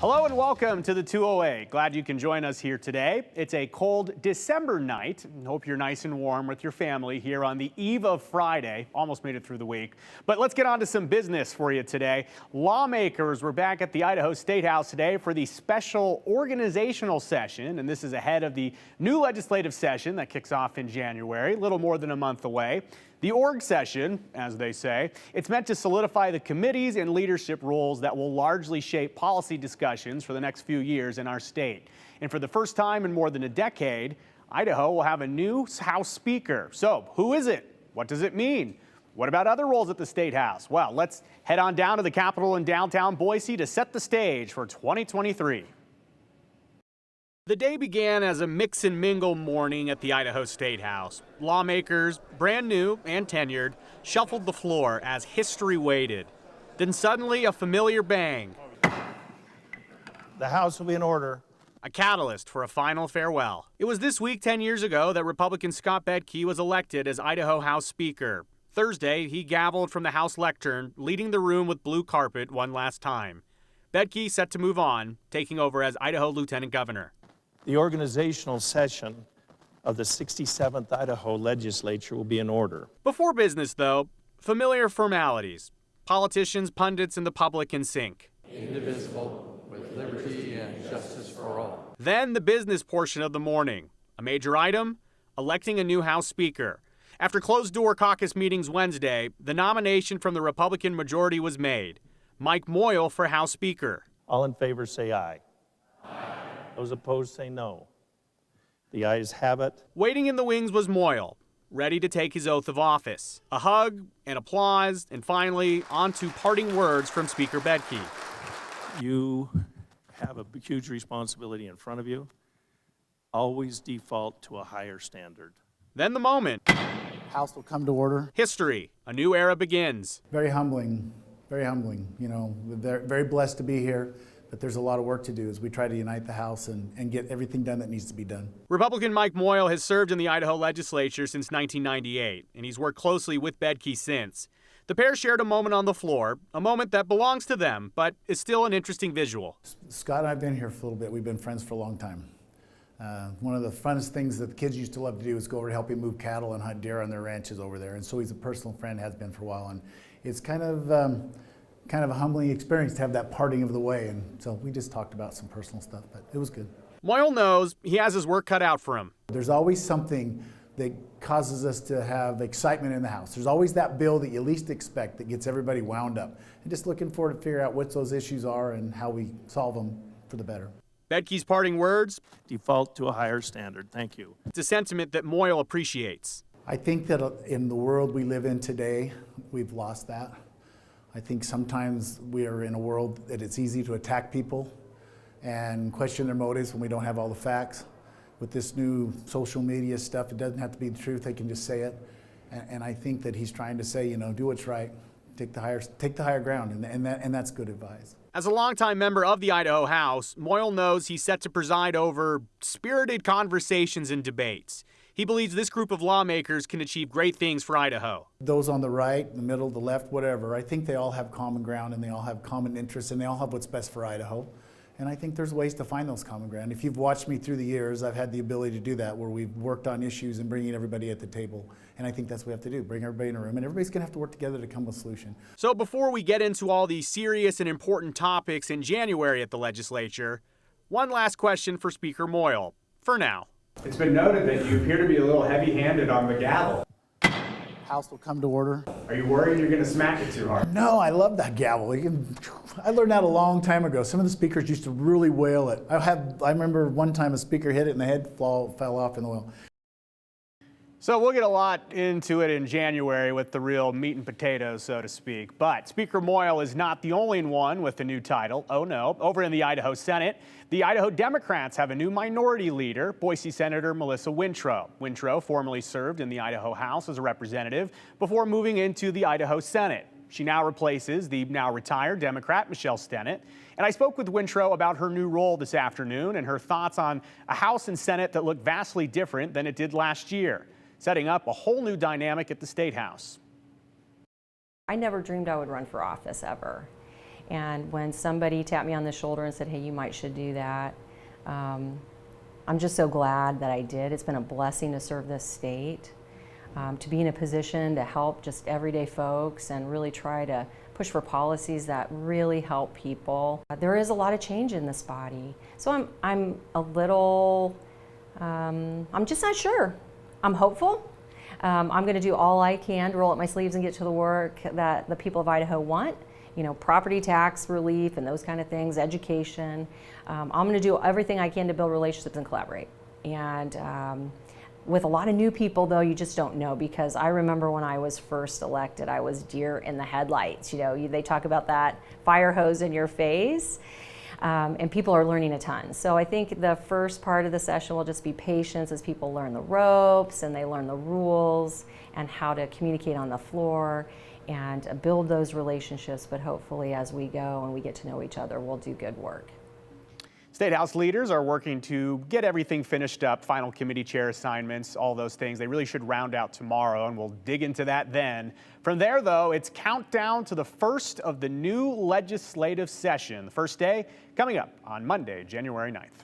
Hello and welcome to the 208. Glad you can join us here today. It's a cold December night. Hope you're nice and warm with your family here on the eve of Friday. Almost made it through the week. But let's get on to some business for you today. Lawmakers were back at the Idaho State House today for the special organizational session. And this is ahead of the new legislative session that kicks off in January, a little more than a month away. The org session, as they say, it's meant to solidify the committees and leadership roles that will largely shape policy discussions for the next few years in our state. And for the first time in more than a decade, Idaho will have a new House Speaker. So who is it? What does it mean? What about other roles at the State House? Well, let's head on down to the Capitol in downtown Boise to set the stage for 2023. The day began as a mix and mingle morning at the Idaho State House. Lawmakers, brand new and tenured, shuffled the floor as history waited. Then suddenly a familiar bang. The House will be in order. A catalyst for a final farewell. It was this week 10 years ago that Republican Scott Bedke was elected as Idaho House Speaker. Thursday, he gavelled from the House lectern, leading the room with blue carpet one last time. Bedke set to move on, taking over as Idaho Lieutenant Governor. The organizational session of the 67th Idaho Legislature will be in order. Before business, though, familiar formalities. Politicians, pundits, and the public in sync. Indivisible, with liberty and justice for all. Then the business portion of the morning. A major item, electing a new House Speaker. After closed-door caucus meetings Wednesday, the nomination from the Republican majority was made. Mike Moyle for House Speaker. All in favor say aye. Aye. Those opposed say no. The ayes have it. Waiting in the wings was Moyle, ready to take his oath of office. A hug, and applause, and finally, on to parting words from Speaker Bedke. You have a huge responsibility in front of you. Always default to a higher standard. Then the moment. House will come to order. History. A new era begins. Very humbling, very humbling. You know, we're very blessed to be here. But there's a lot of work to do as we try to unite the House and get everything done that needs to be done. Republican Mike Moyle has served in the Idaho legislature since 1998, and he's worked closely with Bedke since. The pair shared a moment on the floor, a moment that belongs to them, but is still an interesting visual. Scott and I have been here for a little bit. We've been friends for a long time. One of the funnest things that the kids used to love to do is go over to help him move cattle and hunt deer on their ranches over there. And so he's a personal friend, has been for a while. And it's kind of a humbling experience to have that parting of the way. And so we just talked about some personal stuff, but it was good. Moyle knows he has his work cut out for him. There's always something that causes us to have excitement in the House. There's always that bill that you least expect that gets everybody wound up. And just looking forward to figure out what those issues are and how we solve them for the better. Bedke's parting words? Default to a higher standard. Thank you. It's a sentiment that Moyle appreciates. I think that in the world we live in today, we've lost that. I think sometimes we are in a world that it's easy to attack people and question their motives when we don't have all the facts. With this new social media stuff, it doesn't have to be the truth, they can just say it. And I think that he's trying to say, you know, do what's right, take the higher ground, and that's good advice. As a longtime member of the Idaho House, Moyle knows he's set to preside over spirited conversations and debates. He believes this group of lawmakers can achieve great things for Idaho. Those on the right, the middle, the left, whatever, I think they all have common ground and they all have common interests and they all have what's best for Idaho. And I think there's ways to find those common ground. If you've watched me through the years, I've had the ability to do that where we've worked on issues and bringing everybody at the table. And I think that's what we have to do, bring everybody in a room and everybody's gonna have to work together to come with a solution. So before we get into all these serious and important topics in January at the legislature, one last question for Speaker Moyle, for now. It's been noted that you appear to be a little heavy-handed on the gavel. House will come to order. Are you worried you're going to smack it too hard? No, I love that gavel. I learned that a long time ago. Some of the speakers used to really wail it. I remember one time a speaker hit it and the head fell off in the wheel. So we'll get a lot into it in January with the real meat and potatoes, so to speak. But Speaker Moyle is not the only one with a new title. Oh no. Over in the Idaho Senate, the Idaho Democrats have a new minority leader, Boise Senator Melissa Wintrow. Wintrow formerly served in the Idaho House as a representative before moving into the Idaho Senate. She now replaces the now retired Democrat Michelle Stennett. And I spoke with Wintrow about her new role this afternoon and her thoughts on a House and Senate that look vastly different than it did last year, setting up a whole new dynamic at the State House. I never dreamed I would run for office ever. And when somebody tapped me on the shoulder and said, hey, you might should do that, I'm just so glad that I did. It's been a blessing to serve this state, to be in a position to help just everyday folks and really try to push for policies that really help people. There is a lot of change in this body. So I'm a little, I'm just not sure. I'm hopeful. I'm going to do all I can to roll up my sleeves and get to the work that the people of Idaho want. You know, property tax relief and those kind of things, education. I'm going to do everything I can to build relationships and collaborate. And with a lot of new people, though, you just don't know, because I remember when I was first elected, I was deer in the headlights. You know, they talk about that fire hose in your face. And people are learning a ton. So I think the first part of the session will just be patience as people learn the ropes and they learn the rules and how to communicate on the floor and build those relationships. But hopefully as we go and we get to know each other, we'll do good work. State House leaders are working to get everything finished up, final committee chair assignments, all those things. They really should round out tomorrow, and we'll dig into that then. From there, though, it's countdown to the first of the new legislative session. The first day coming up on Monday, January 9th.